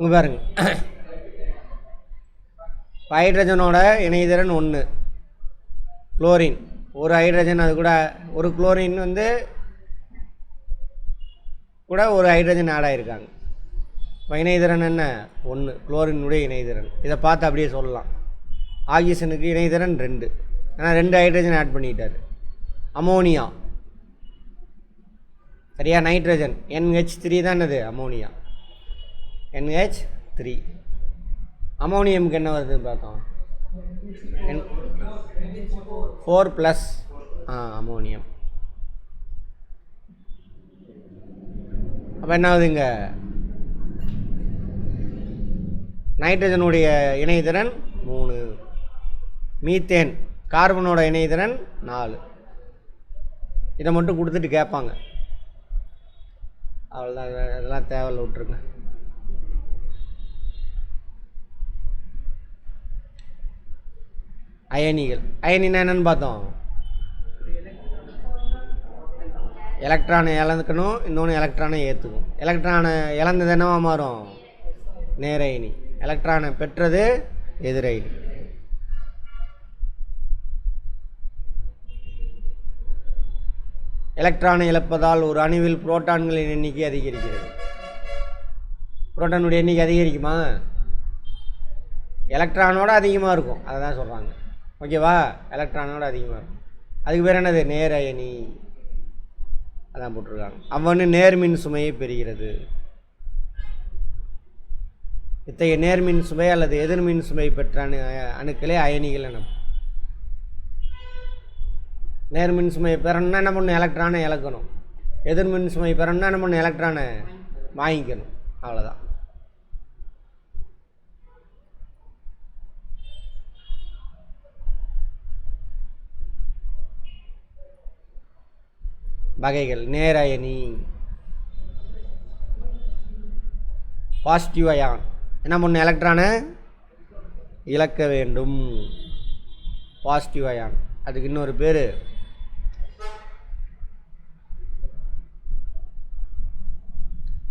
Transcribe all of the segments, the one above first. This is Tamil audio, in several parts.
இங்கே பாருங்க, ஹைட்ரஜனோட இணைதிறன் 1, குளோரின் ஒரு ஹைட்ரஜன், அது கூட ஒரு குளோரின் வந்து கூட ஒரு ஹைட்ரஜன் ஆட் ஆகிருக்காங்க. இப்போ இணைதிறன் என்ன? 1, குளோரினுடைய இணைதிறன். இதை பார்த்து அப்படியே சொல்லலாம். ஆக்சிஜனுக்கு இணைதிறன் 2, ஆனால் 2 ஹைட்ரஜன் ஆட் பண்ணிட்டார். அமோனியா சரியா? நைட்ரஜன் NH3 தான் என்னது? Ammonia NH3. அமோனியமுக்கு என்ன வருதுன்னு பார்த்தோம், 4+ அமோனியம். அப்போ என்ன ஆகுதுங்க? நைட்ரஜனுடைய இணைதிறன் 3, மீத்தேன் கார்பனோட இணைதிறன் 4. இதை மட்டும் கொடுத்துட்டு கேட்பாங்க, அவ்வளோதான். இதெல்லாம் தேவையில்ல, விட்டுருங்க. அயனிகள், அயனினா என்னன்னு பார்த்தோம், எலக்ட்ரானை இழந்துக்கணும், இன்னொன்று எலக்ட்ரானை ஏற்றுக்கும். எலக்ட்ரானை இழந்தது என்னவா மாறும்? நேரயனி. எலக்ட்ரானை பெற்றது எதிரயனி. எலக்ட்ரானை இழப்பதால் ஒரு அணுவில் புரோட்டான்களின் எண்ணிக்கை அதிகரிக்கிறது. புரோட்டானுடைய எண்ணிக்கை அதிகரிக்குமா? எலக்ட்ரானோட அதிகமாக இருக்கும், அதை தான் சொல்கிறாங்க. ஓகேவா? எலக்ட்ரானோட அதிகமாக இருக்கும். அதுக்கு பேர் என்னது? நேரயனி. அதான் போட்டிருக்காங்க. அவ்வொன்று நேர்மின் சுமையை பெறுகிறது. இத்தகைய நேர்மின் சுமை அல்லது எதிர்மின் சுமை பெற்ற அணுக்களே அயனிகள் என. நேர்மின் சுமையை பெறணும்னா என்ன பண்ணணும்? எலக்ட்ரானை இழக்கணும். எதிர்மின் சுமை பெறணும்னா என்ன பண்ணணும்? எலக்ட்ரானை வாங்கிக்கணும். அவ்வளோதான். வகைகள். நேரயனி, பாசிட்டிவ் அயான் என்ன பண்ணணும்? எலக்ட்ரானை இழக்க வேண்டும். பாசிட்டிவ் அயான், அதுக்கு இன்னொரு பேர்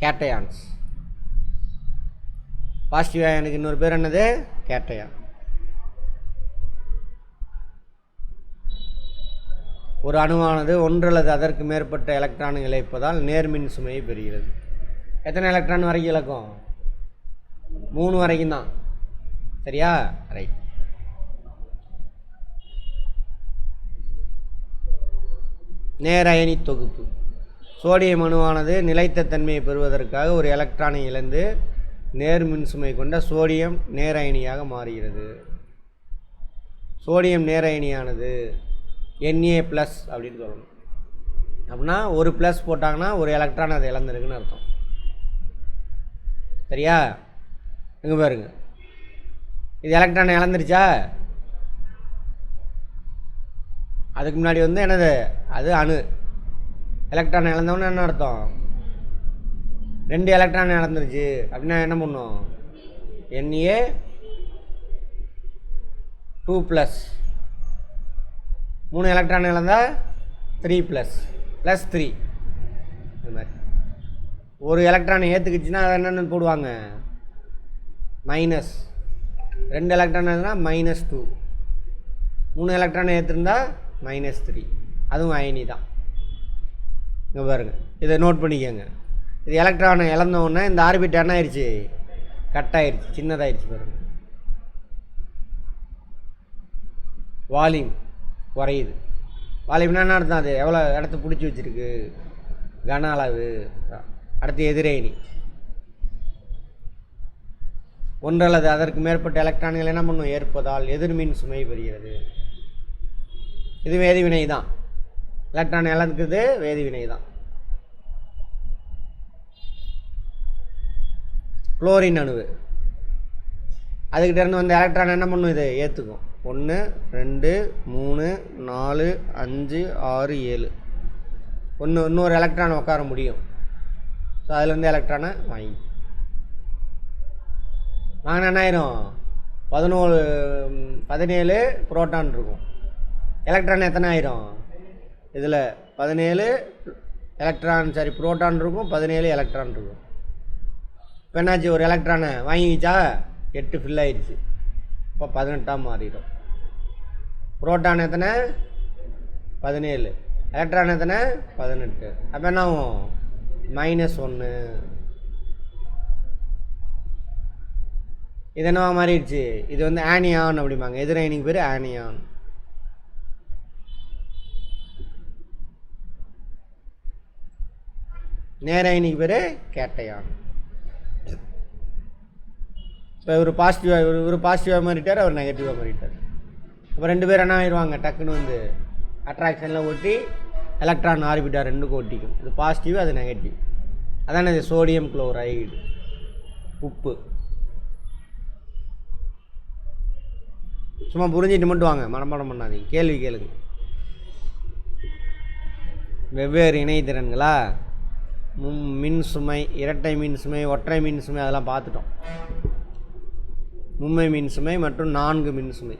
கேட்டயான்ஸ். பாசிட்டிவ் அயானுக்கு இன்னொரு பேர் என்னது? கேட்டயான். ஒரு அணுவானது ஒன்று அல்லது அதற்கு மேற்பட்ட எலக்ட்ரானை இழப்பதால் நேர்மின் சுமையை பெறுகிறது. எத்தனை எலக்ட்ரான் வரைக்கும் இழக்கும்? 3 வரைக்கும் தான். சரியா? ரைட். நேரயனி தொகுப்பு. சோடியம் அணுவானது நிலைத்த தன்மையை பெறுவதற்காக ஒரு எலக்ட்ரானை இழந்து நேர்மின் சுமை கொண்ட சோடியம் நேரயனியாக மாறுகிறது. சோடியம் நேரயனியானது Na+ அப்படின்னு சொல்லணும். அப்படின்னா ஒரு ப்ளஸ் போட்டாங்கன்னா ஒரு எலக்ட்ரான் அதை இழந்திருக்குன்னு அர்த்தம். சரியா? இங்கே பாருங்க, இது எலக்ட்ரானை இழந்துருச்சா? அதுக்கு முன்னாடி வந்து என்னது? அது அணு. எலக்ட்ரானை இழந்தவொன்னு என்ன அர்த்தம்? 2 எலக்ட்ரான் இழந்துருச்சு அப்படின்னா என்ன பண்ணும்? Na2+. 3 எலக்ட்ரான் இழந்தால் 3+, +3. இது மாதிரி ஒரு எலக்ட்ரானை ஏற்றுக்குச்சுன்னா அதை என்னென்னு போடுவாங்க? -. 2 எலக்ட்ரான் எழுதுனா -2. 3 எலக்ட்ரானை ஏற்றிருந்தா -3. அதுவும் அயனி தான். இங்கே பாருங்க, இதை நோட் பண்ணிக்கோங்க. இது எலக்ட்ரானை இழந்தோடனே இந்த ஆர்பிட் என்ன ஆயிடுச்சு? கட் ஆயிடுச்சு, சின்னதாகிடுச்சு. பாருங்க, வால்யூம் குறையுது. வால்யூம்னா என்ன அர்த்தம்? அது எவ்வளோ இடத்த பிடிச்சி வச்சுருக்கு, கன அளவு. அடுத்து எதிரயனி. ஒன்று அல்லது அதற்கு மேற்பட்ட எலக்ட்ரான்கள் என்ன பண்ணும்? ஏற்பதால் எதிர்மின் சுமை பெறுகிறது. இது வேதிவினை தான். எலக்ட்ரான் இழந்துக்குது வேதிவினை தான். குளோரின் அணுவு, அதுக்கிட்ட இருந்து வந்த எலக்ட்ரான் என்ன பண்ணும்? இது ஏற்றுக்கும். 1 2 3 4 5 6 7. இன்னொரு எலக்ட்ரான் உட்கார முடியும். ஸோ அதுலேருந்து எலக்ட்ரானை வாங்கி வாங்கினா என்ன ஆயிரும்? 17 புரோட்டான் இருக்கும். எலக்ட்ரான் எத்தனை ஆயிரும்? இதில் 17 எலக்ட்ரான் புரோட்டான் இருக்கும், 17 எலக்ட்ரான் இருக்கும். இப்போ என்னாச்சு, ஒரு எலக்ட்ரானை வாங்கிச்சா 8 ஃபில் ஆயிடுச்சு. இப்போ 18ஆக மாறிடும். புரோட்டான் எத்தனை? 17. எலக்ட்ரான் எத்தனை? 18. அப்போ என்ன ஆகும்? -1. இது என்னவா மாறிடுச்சு? இது வந்து ஆனியான் அப்படிம்பாங்க. எதிரயனிக்கு பேர் ஆனியான். நேரயனிக்கு பேர் கேட்டையான். இப்போ இவர் பாசிட்டிவாக மாறிட்டார், அவர் நெகட்டிவாக மாறிட்டார். அப்போ 2 பேர் என்ன ஆயிடுவாங்க, டக்குன்னு வந்து அட்ராக்ஷனில் ஒட்டி எலக்ட்ரான் ஆர்பிட்டார் 2க்கும் ஒட்டிக்கும். இது பாசிட்டிவ், அது நெகட்டிவ். அதானே இது சோடியம் குளோரைடு, உப்பு. சும்மா புரிஞ்சிட்டு மட்டும் வாங்க, மனப்பாடம் பண்ணாதீங்க, கேள்வி கேளுங்க. வெவ்வேறு இணைதிறன்களா, மின் சுமை, இரட்டை மின் சுமை, ஒற்றை மின் சுமை, அதெல்லாம் பார்த்துட்டோம். மும்மை மின் சுமை மற்றும் 4 மின் சுமை.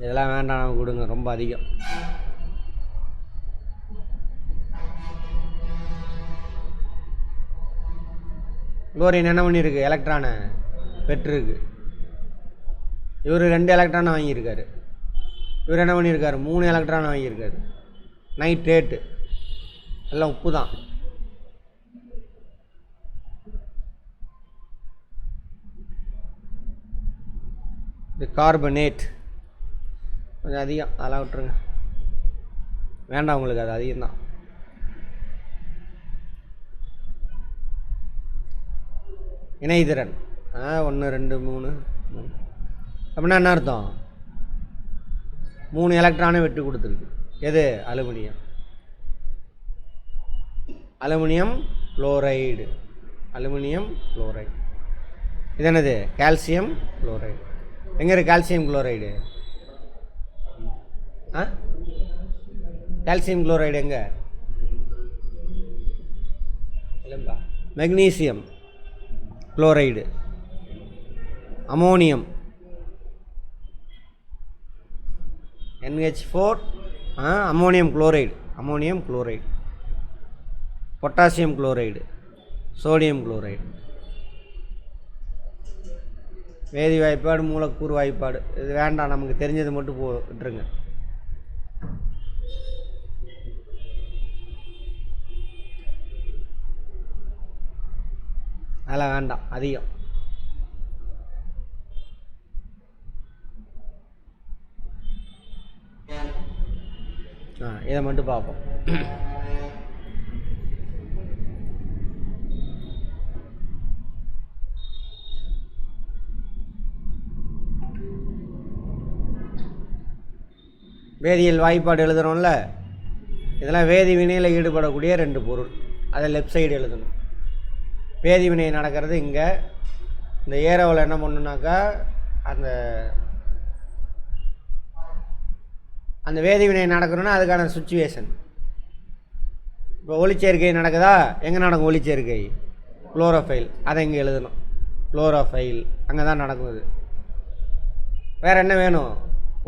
இதெல்லாம் வேண்டாம், நம்ம கொடுங்க, ரொம்ப அதிகம். குளோரின் என்ன பண்ணியிருக்கு? எலக்ட்ரானை பெற்றிருக்கு. இவர் 2 எலக்ட்ரானை வாங்கியிருக்காரு. இவர் என்ன பண்ணியிருக்காரு? 3 எலக்ட்ரானை வாங்கியிருக்காரு. நைட்ரேட்டு எல்லாம் உப்பு தான். இது கார்பனேட் கொஞ்சம் அதிகம், அதெல்லாம் விட்டுருங்க, வேண்டாம் உங்களுக்கு, அது அதிகம்தான். இணைதிறன் 1 2 3 அப்படின்னா என்ன அர்த்தம்? 3 எலக்ட்ரானை விட்டு கொடுத்துருக்கு. எது? Aluminium. Aluminium chloride. Aluminium chloride. இது என்னது? Calcium chloride. எங்கே இருக்குது கால்சியம் குளோரைடு? கால்சியம் குளோரைடு எங்கே? இல்லைம்பா. Magnesium chloride, ammonium NH4, ammonium chloride, ammonium chloride, potassium chloride, sodium chloride. வேதி வாய்ப்பாடு, மூலக்கூறு வாய்ப்பாடு, இது வேண்டாம், நமக்கு தெரிஞ்சது மட்டும் விட்டுருங்க. அதெல்லாம் வேண்டாம், அதிகம். இதை மட்டும் பார்ப்போம். வேதியியல் வாய்ப்பாடு எழுதுகிறோம்ல, இதெல்லாம் வேதி வினையில் ஈடுபடக்கூடிய 2 பொருள். அதை லெஃப்ட் சைடு எழுதணும். வேதி வினை நடக்கிறது இங்கே. இந்த ஏரோவில் என்ன பண்ணுனாக்கா, அந்த வேதி வினை நடக்கணும்னா அதுக்கான சுச்சுவேஷன். இப்போ ஒளிச்சேர்க்கை நடக்குதா, எங்கே நடக்கும் ஒளிச்சேர்க்கை? குளோரோஃபைல், அதை இங்கே எழுதணும். குளோரோஃபைல் அங்கே தான் நடக்குது. வேறு என்ன வேணும்?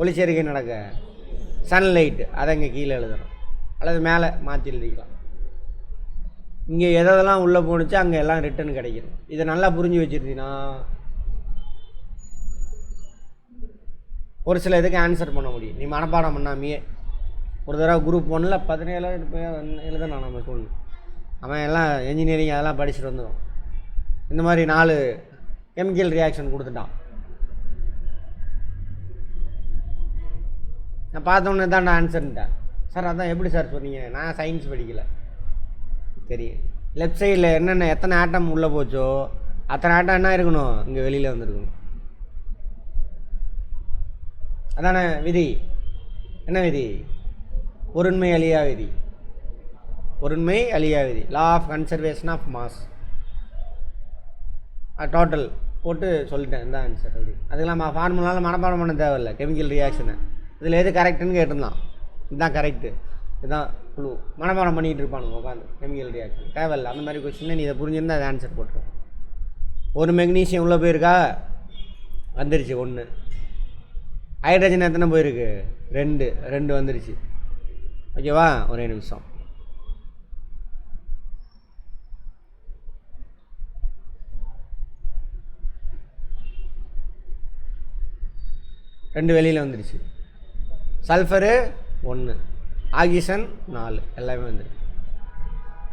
ஒளிச்சேர்க்கை நடக்க சன்லைட், அதை இங்கே கீழே எழுதணும், அல்லது மேலே மாற்றி எழுதிக்கலாம். இங்கே எதெல்லாம் உள்ளே போணுச்சோ அங்கே எல்லாம் ரிட்டன் கிடைக்கணும். இதை நல்லா புரிஞ்சு வச்சுருந்தீங்கன்னா ஒரு சில இதுக்கு ஆன்சர் பண்ண முடியும். நீ மனப்பாடம் பண்ணாமையே ஒரு தடவை குரூப் 1ல் 17 எழுதணும். நம்ம ஸ்கூல் அவன் எல்லாம் என்ஜினியரிங் அதெல்லாம் படிச்சுட்டு வந்துடும். இந்த மாதிரி 4 கெமிக்கல் ரியாக்ஷன் கொடுத்துட்டான். நான் பார்த்தோன்னே தான் நான் ஆன்சர்ன்ட்டேன். சார் அதான் எப்படி சார் சொன்னீங்க? நான் சயின்ஸ் படிக்கலை. தெரியும். லெஃப்ட் சைடில் என்னென்ன எத்தனை ஆட்டம் உள்ளே போச்சோ அத்தனை ஆட்டம் என்ன இருக்கணும்? இங்கே வெளியில் வந்துருக்கணும். அதானே விதி. என்ன விதி? பொருண்மை அழியா விதி. பொருண்மை அழியா விதி. Law of conservation of mass. Total போட்டு சொல்லிட்டேன் இந்த ஆன்சர். அப்படி அதுக்கெல்லாம் ஃபார்முலாவில் மனப்பாடம் பண்ண தேவையில்லை. கெமிக்கல் ரியாக்ஷனை இதில் எது கரெக்டுன்னு கேட்டிருந்தான். இதுதான் கரெக்டு, இதுதான் குழு. மனப்பாடம் பண்ணிகிட்டு இருப்பானுங்க உட்காந்து. கெமிக்கல் ரியாக்ஷன் தேவையில்லை. அந்த மாதிரி கொஸ்டின் நீ இதை புரிஞ்சிருந்தால் அது ஆன்சர் போட்டுரும். ஒரு மெக்னீஷியம் உள்ளே போயிருக்கா, வந்துருச்சு 1. ஹைட்ரஜன் எத்தனை போயிருக்கு? 2 வந்துருச்சு. ஓகேவா? ஒரே நிமிஷம். ரெண்டு வெளியில் வந்துடுச்சு. சல்ஃபரு 1, ஆக்சிஜன் 4, எல்லாமே வந்துருக்கு.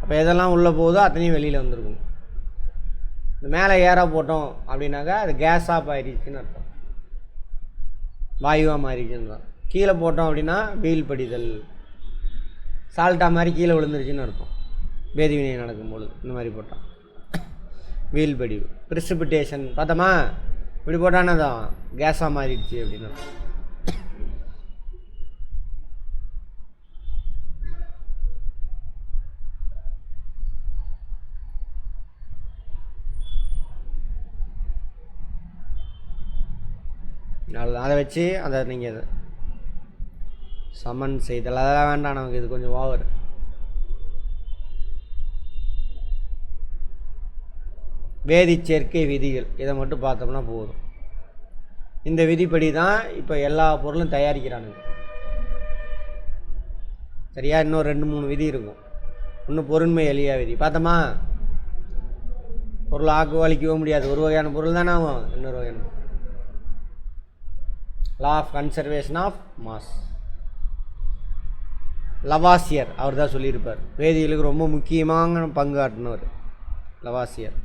அப்போ எதெல்லாம் உள்ளே போகுதோ அத்தனையும் வெளியில் வந்துருக்கும். இந்த மேலே ஏற போட்டோம் அப்படின்னாக்கா அது கேஸாக ஆயிடுச்சுன்னு அர்த்தம், வாயுவாக மாறிடுச்சுன்னு தான். கீழே போட்டோம் அப்படின்னா வெயில் படிதல், சால்ட்டாக மாதிரி கீழே விழுந்துருச்சுன்னு அர்த்தம். வேதிவினை நடக்கும்பொழுது இந்த மாதிரி போட்டால் வெயில் படிவு, ப்ரிசிபிட்டேஷன் பார்த்தோமா, இப்படி போட்டானே தான் கேஸாக மாறிடுச்சு அப்படின்னு. அதை வச்சு அதை நீங்கள் சமன் செய்தல் அதெல்லாம் வேண்டாம் நமக்கு, இது கொஞ்சம் ஓவர். வேதிச்சேர்க்கை விதிகள் இதை மட்டும் பார்த்தோம்னா போதும். இந்த விதிப்படி தான் இப்போ எல்லா பொருளும் தயாரிக்கிறானுங்க. சரியா? இன்னும் 2-3 விதி இருக்கும். ஒன்று பொருண்மை எளியா விதி பார்த்தோமா, பொருள் ஆக்கு அழிக்கவும் முடியாது, ஒரு வகையான பொருள் தானே ஆகும். இன்னொரு வகையான law of conservation of mass, Lavoisier அவர் தான் சொல்லியிருப்பார். வேதியியலுக்கு ரொம்ப முக்கியமான பங்கு ஆட்டினவர் லவாசியர்.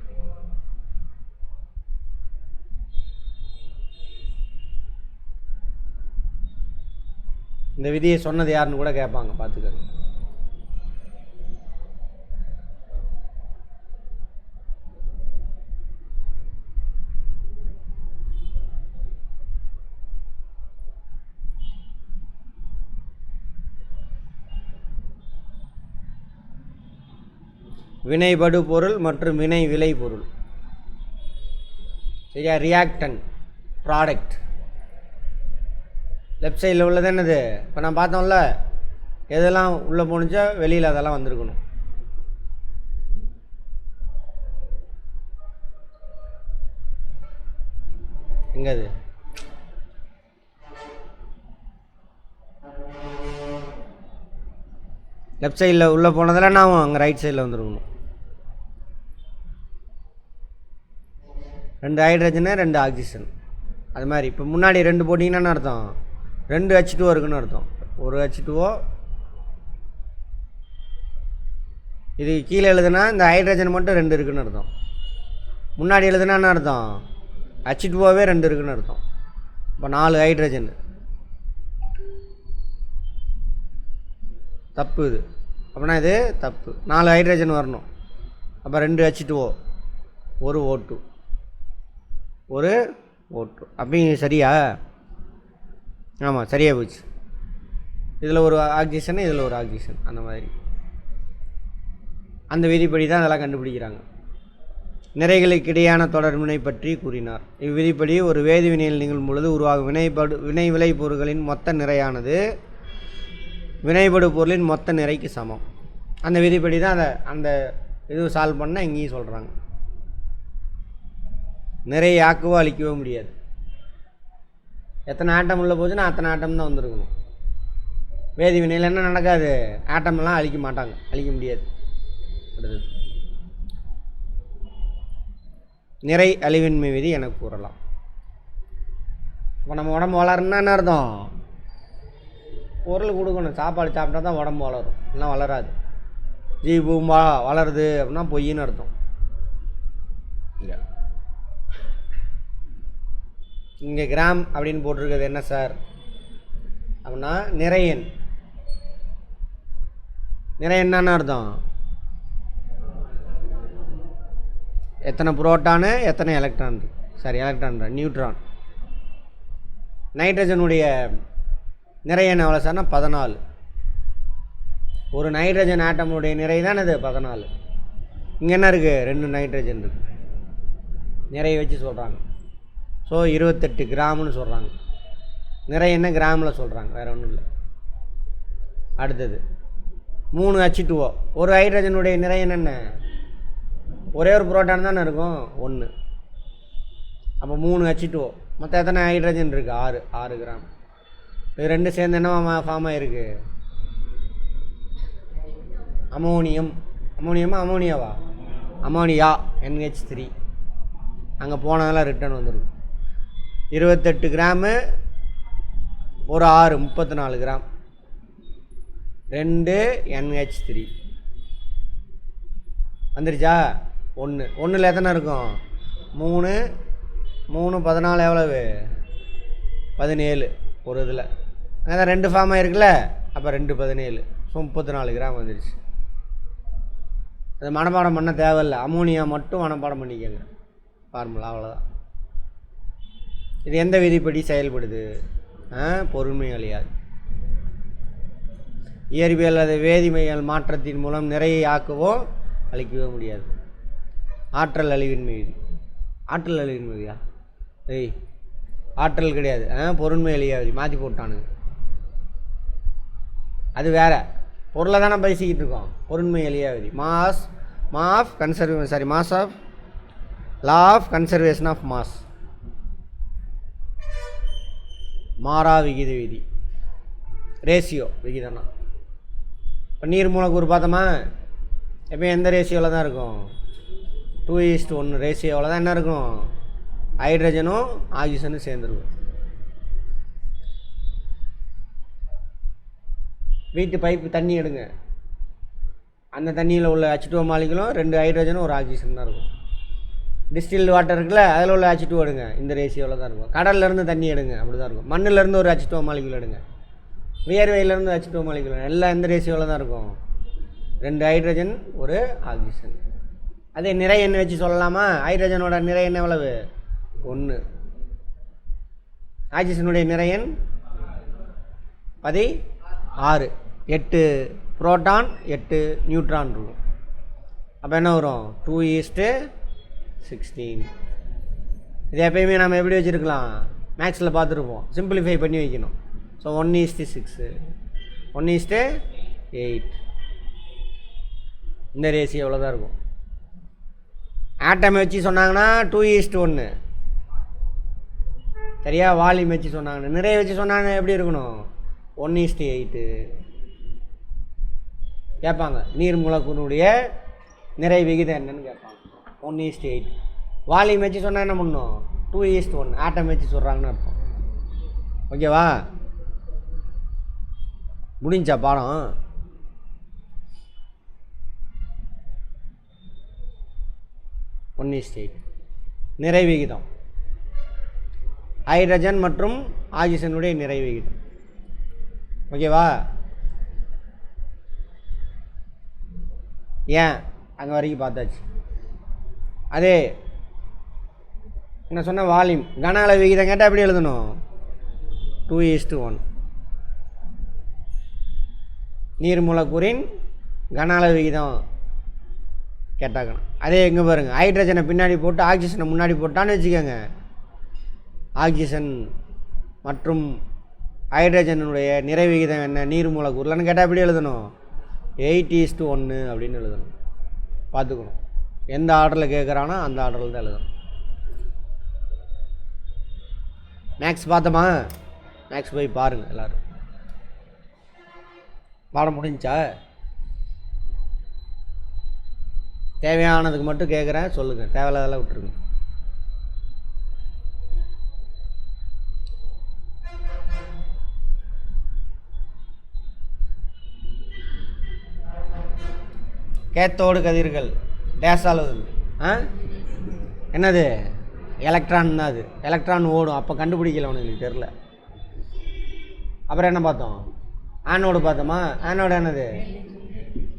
இந்த விதியை சொன்னது யாருன்னு கூட கேட்பாங்க, பார்த்துக்கங்க. வினைபடு பொருள் மற்றும் வினை விளை பொருள். சரியா? ரியாக்டன், ப்ராடக்ட். லெஃப்ட் சைடில் உள்ளது என்னது? இப்போ நான் பார்த்தோம்ல, எதெல்லாம் உள்ளே போணுச்சோ வெளியில் அதெல்லாம் வந்திருக்கணும். எங்கே அது? லெஃப்ட் சைடில் உள்ளே போனதெல்லாம் நான் அங்கே ரைட் சைடில் வந்துருக்கணும். 2 ஹைட்ரஜனு 2 ஆக்சிஜன். அது மாதிரி இப்போ முன்னாடி 2 போட்டிங்கன்னா அர்த்தம் 2 H2O இருக்குன்னு அர்த்தம். ஒரு H2O. இது கீழே எழுதுனா இந்த ஹைட்ரஜன் மட்டும் 2 இருக்குன்னு அர்த்தம். முன்னாடி எழுதுனா என்ன அர்த்தம்? H2Oவே 2 இருக்குன்னு அர்த்தம். இப்போ 4 ஹைட்ரஜன். தப்பு இது. அப்படின்னா இது தப்பு. 4 ஹைட்ரஜன் வரணும். அப்போ 2 H2O, 1 O2, 1 O2. அப்படி சரியா? ஆமாம், சரியாக போச்சு. இதில் ஒரு ஆக்சிஜன், இதில் ஒரு ஆக்சிஜன். அந்த மாதிரி அந்த விதிப்படி தான் அதெல்லாம் கண்டுபிடிக்கிறாங்க. நிறைகளுக்கு இடையான தொடர்பினை பற்றி கூறினார். இவ்விதிப்படி ஒரு வேதிவினையில் நிகழும் பொழுது உருவாகும் வினை விளை பொருட்களின் மொத்த நிறையானது வினைபடு பொருளின் மொத்த நிறைக்கு சமம். அந்த விதிப்படி தான் அந்த இது சால்வ் பண்ணால் இங்கேயும் சொல்கிறாங்க. நிறைய ஆக்கவோ அழிக்கவோ முடியாது. எத்தனை ஆட்டம் உள்ளே போச்சுன்னா அத்தனை ஆட்டம் தான் வந்துருக்கணும். வேதி வினையில் என்ன நடக்காது? ஆட்டமெல்லாம் அழிக்க மாட்டாங்க, அழிக்க முடியாது. அடுத்தது நிறை அழிவின்மை விதி என கூறலாம். இப்போ நம்ம உடம்பு வளரணும்னா என்ன அர்த்தம்? பொருள் கொடுக்கணும். சாப்பாடு சாப்பிட்டா தான் உடம்பு வளரும், இல்லைனா வளராது. பூம்பா வளருது அப்படின்னா பொய்ன்னு அர்த்தம். இங்கே கிராம் அப்படின்னு போட்டிருக்கிறது என்ன சார் அப்படின்னா நிறையன். நிறையன்னு அர்த்தம்? எத்தனை புரோட்டானு எத்தனை எலக்ட்ரான். Sorry, electron, neutron. நைட்ரஜனுடைய நிறையன் எவ்வளோ சார்னா 14. ஒரு நைட்ரஜன் ஆட்டமுடைய நிறை தான் இது 14. இங்கே என்ன இருக்குது? 2 நைட்ரஜன் இருக்குது. நிறைய வச்சு சொல்கிறாங்க. ஸோ 28 கிராம்னு சொல்கிறாங்க. நிறைய என்ன கிராமில் சொல்கிறாங்க, வேறு ஒன்றும் இல்லை. அடுத்தது 3 H2O. ஒரு ஹைட்ரஜனுடைய நிறை என்னென்ன? ஒரே ஒரு புரோட்டான் தானே இருக்கும், 1. அப்போ 3 H2O. மொத்தம் எத்தனை ஹைட்ரஜன் இருக்குது? 6 கிராம். இது 2 சேர்ந்து என்ன ஃபார்ம் ஆகிருக்கு? அமோனியம், அமோனியமா அமோனியாவா, அமோனியா NH3. அங்கே போனதெல்லாம் ரிட்டர்ன் வந்துடும். 28 கிராமு ஒரு 6 34 கிராம் 2 NH3 வந்துருச்சா. 1 எத்தனை இருக்கும், 3 3 14 எவ்வளவு, 17 ஒரு இதில். அதான் 2 ஃபார்ம் ஆகிருக்குல்ல, அப்போ 2 17, ஸோ 34 கிராம் வந்துருச்சு. அது மனப்பாடம் பண்ண தேவையில்லை, அமோனியா மட்டும் மனப்பாடம் பண்ணிக்கோங்க ஃபார்முலா, அவ்வளோதான். இது எந்த விதிப்படி செயல்படுது, பொருண்மை அழியாது. இயற்பியல் அல்லது வேதிமையல் மாற்றத்தின் மூலம் நிறையை ஆக்கவோ அழிக்கவோ முடியாது. ஆற்றல் அழிவின்மை விதி. ஆற்றல் அழிவின்மை விதியா, ஆற்றல் கிடையாது, பொருண்மை அழியா விதி மாற்றி போட்டானுங்க. அது வேறு பொருளை தானே பேசிக்கிட்டு இருக்கோம். பொருண்மை அழியா விதி, mass of law of conservation of mass, மாறா விகித விதி, ரேஷியோ விகிதம்னா. இப்போ நீர் மூலக்கூறு பார்த்தோமா, எப்போ எந்த ரேஷியோவில் தான் இருக்கும், 2:1 ரேஷியோவில் தான் என்ன இருக்கும், ஹைட்ரஜனும் ஆக்சிஜனும் சேர்ந்துருக்கும். வீட்டு பைப்பு தண்ணி எடுங்க, அந்த தண்ணியில் உள்ள H2O மாலிகுலும் 2 ஹைட்ரஜனும் ஒரு ஆக்சிஜன் தான் இருக்கும். டிஸ்டில்டு வாட்டர் இருக்குல்ல, அதில் உள்ள H2O எடுங்க, இந்த ரேஷியோவில் தான் இருக்கும். கடல்லேருந்து தண்ணி எடுங்க, அப்படி தான் இருக்கும். மண்ணிலேருந்து ஒரு H2O மாலிகுல் எடுங்க, வியர்வையிலேருந்து H2O மாலிகுல், எல்லாம் இந்த ரேஷியோவில் தான் இருக்கும். 2 ஹைட்ரஜன் ஒரு ஆக்சிஜன். அதே நிறை எண்ணெய் வச்சு சொல்லலாமா, ஹைட்ரஜனோட நிறை எண்ணெய் எவ்வளவு, 1. ஆக்சிஜனுடைய நிறை எண் 16, 8 புரோட்டான் 8 நியூட்ரான் இருக்கும். அப்போ என்ன வரும், 2:16. இது எப்பயுமே நம்ம எப்படி வச்சுருக்கலாம், மேக்ஸில் பார்த்துருப்போம், சிம்பிளிஃபை பண்ணி வைக்கணும். ஸோ 1:6, 1:8, இந்த ரேஷியோ எவ்வளோ தான் இருக்கும். ஆட்டம் வச்சு சொன்னாங்கன்னா 2:1 சரியா. வால்யூம் வச்சு சொன்னாங்கன்னா, நிறைய வச்சு சொன்னாங்கன்னா எப்படி இருக்கணும், 1:8 கேட்பாங்க. நீர் மூலக்கூறுடைய நிறை விகிதம் என்னன்னு கேட்பாங்க, 1:8. வால்யூம் வச்சு சொன்னால் என்ன பண்ணணும், 2:1. ஆட்டம் வச்சு சொல்கிறாங்கன்னு அர்த்தம். ஓகேவா, முடிஞ்சா பாடம். நிறை விகிதம், ஹைட்ரஜன் மற்றும் ஆக்சிஜனுடைய நிறை விகிதம். ஓகேவா, ஏன் அங்கே வரைக்கும் பார்த்தாச்சு. அதே என்ன சொன்ன, வால்யூம் கன அளவு விகிதம் கேட்டால் எப்படி எழுதணும், 2:1. நீர் மூலக்கூறின் கன அளவு விகிதம் கேட்டாக்கணும். அதே எங்கே பாருங்கள், ஹைட்ரஜனை பின்னாடி போட்டு ஆக்சிஜனை முன்னாடி போட்டான்னு வச்சுக்கோங்க, ஆக்சிஜன் மற்றும் ஹைட்ரஜனுடைய நிறை விகிதம் என்ன நீர் மூலக்கூறுலன்னு கேட்டால் எப்படி எழுதணும், 8:1 அப்படின்னு எழுதணும். பார்த்துக்கணும், எந்த ஆர்டரில் கேட்குறானோ அந்த ஆர்டரில் தான் எழுதணும். மேக்ஸ் பார்த்தோமா, மேக்ஸ் போய் பாருங்கள் எல்லோரும். பாடம் முடிஞ்சா, தேவையானதுக்கு மட்டும் கேட்குறேன் சொல்லுங்கள், தேவையில்லாதெல்லாம் விட்டுருங்க. கேத்தோடு கதிர்கள் டேஸால் என்னது, எலக்ட்ரான் தான். அது எலக்ட்ரான் ஓடும், அப்போ கண்டுபிடிக்கல, உனக்கு தெரில. அப்புறம் என்ன பார்த்தோம், ஆனோடு பார்த்தோமா. ஆனோடு என்னது,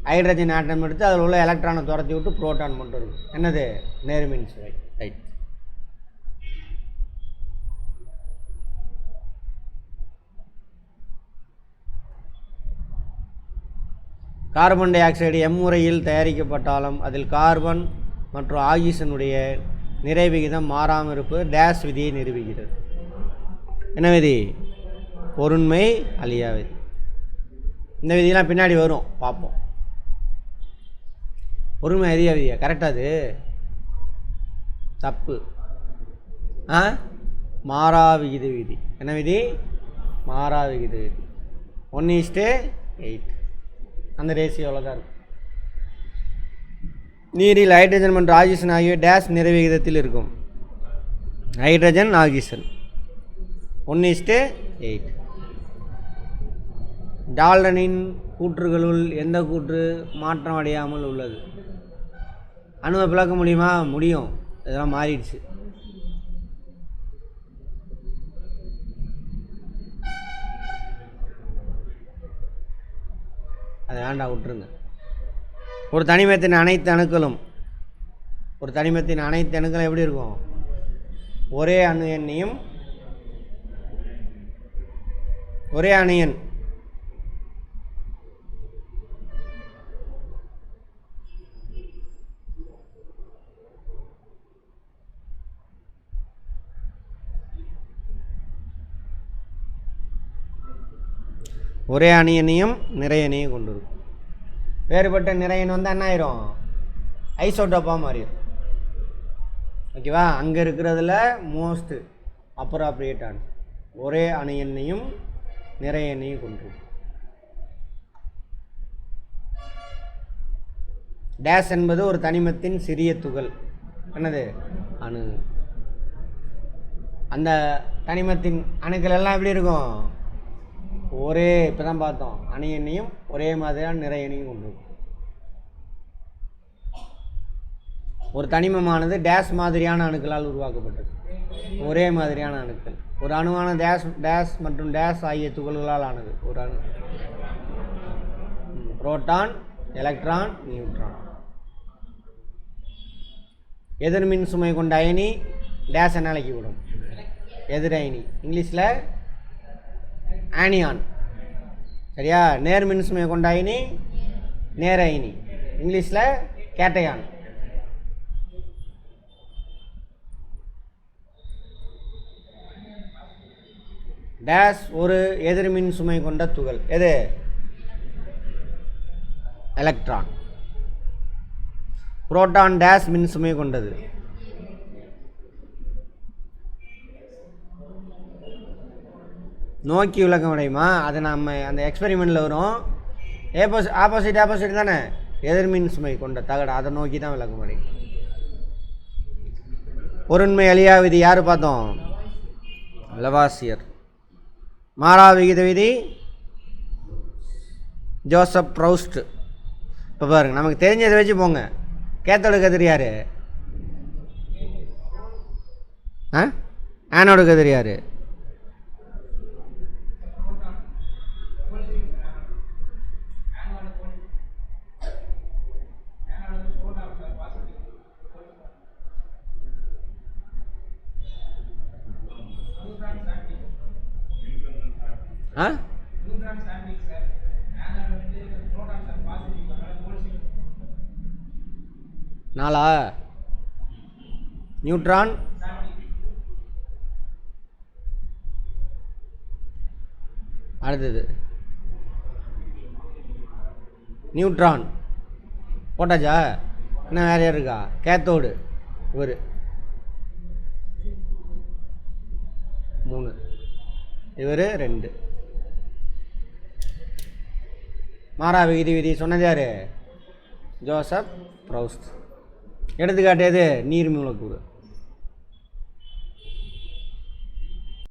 ஹைட்ரஜன் ஆட்டம் எடுத்து அதில் உள்ள எலக்ட்ரானை துரத்தி விட்டு புரோட்டான் மட்டும் இருக்கும். என்னது, நேர்மின் சுவை. ரைட். கார்பன் டை ஆக்சைடு முறையில் தயாரிக்கப்பட்டாலும் அதில் கார்பன் மற்றும் ஆக்சிஜனுடைய நிறை விகிதம் மாறாமல் இருப்பு டேஸ் விதியை நிரூபிக்கிறது. என்ன விதி, பொருண்மை அழியா விதி. இந்த விதியெல்லாம் பின்னாடி வரும், பார்ப்போம். பொருண்மை அழியா விதியா, கரெக்டாக அது தப்பு. மாறா விகித விதி. என்ன விதி, மாறா விகித விதி. 1:8 அந்த ரேஷியோவில் தான் இருக்கும். நீரில் ஹைட்ரஜன் மற்றும் ஆக்சிஜன் ஆகிய டேஸ் நிறை விகிதத்தில் இருக்கும். Hydrogen oxygen 1:8. டால்டனின் கூற்றுகளுள் எந்த கூற்று மாற்றம் அடையாமல் உள்ளது? அணுவை பிளக்க முடியுமா? முடியும். இதெல்லாம் மாறிடுச்சு. அதை வேண்டாம், விட்டுருங்க. ஒரு தனிமத்தின் அனைத்து அணுக்களும் எப்படி இருக்கும்? ஒரே அணு எண்ணையும் ஒரே அணு எண் ஒரே அணு எண்ணையும் நிறை எண்ணையும் கொண்டு இருக்கும். வேறுபட்ட நிறை எண் வந்தால் என்ன ஆயிரும்? ஐசோடோப்பாக மாறிடும். ஓகேவா? அங்கே இருக்கிறதுல மோஸ்ட் அப்ராப்ரியேட்டான ஒரே அணு எண்ணையும் நிறை எண்ணையும் கொண்டு. டேஸ் என்பது ஒரு தனிமத்தின் சிறிய துகள். என்னது? அணு. அந்த தனிமத்தின் அணுக்கள் எல்லாம் எப்படி இருக்கும்? ஒரே, இப்போ தான் பார்த்தோம், அணு எண்ணையும் ஒரே மாதிரியான நிறை எண்ணையும் கொண்டு. ஒரு தனிமமானது டேஸ் மாதிரியான அணுக்களால் உருவாக்கப்பட்டது. ஒரே மாதிரியான அணுக்கள். ஒரு அணுவான டேஸ் மற்றும் டேஸ் ஆகிய துகள்களால் ஆனது. ஒரு அணு புரோட்டான், எலக்ட்ரான், நியூட்ரான். எதிர்மின் சுமை கொண்ட அயனி டேஸ் என்ன அழைக்கப்படும்? எதிர் அயனி. இங்கிலீஷில் ஆனியான். சரியா? நேர்மின் சுமை கொண்ட அயனி நேர் அயனி. இங்கிலீஷில் கேட்டயான். டேஸ் ஒரு எதிர்மின் சுமை கொண்ட துகள். எது? எலக்ட்ரான். புரோட்டான் டேஸ் மின் சுமை கொண்டது. நோக்கி விளக்கம் அடையுமா? அது நம்ம அந்த எக்ஸ்பெரிமெண்ட்டில் வரும். ஆப்போசிட் தானே? எதிர்மின் சுமை கொண்ட தகடு, அதை நோக்கி தான் விளக்கம் அடையும். பொருண்மை அழியா விதி யார் பார்த்தோம்? லவாசியர். மாறா விகித விதி ஜோசப் ப்ரௌஸ்ட். இப்போ பாருங்க, நமக்கு தெரிஞ்சதை வச்சு போங்க. கேத்தோடு கதிர் யார்? ஆனோடு கதிர் யார்? நாலா? நியூட்ரான். அடுத்தது நியூட்ரான் போட்டாச்சா? இன்னும் வேற யார் இருக்கா? கேத்தோடு இவர் 3, இவர் 2. மாறா விகித விதி சொன்னது யார்? Joseph browsed. எடுத்துக்காட்டு எது? நீர் மூலக்கூறு.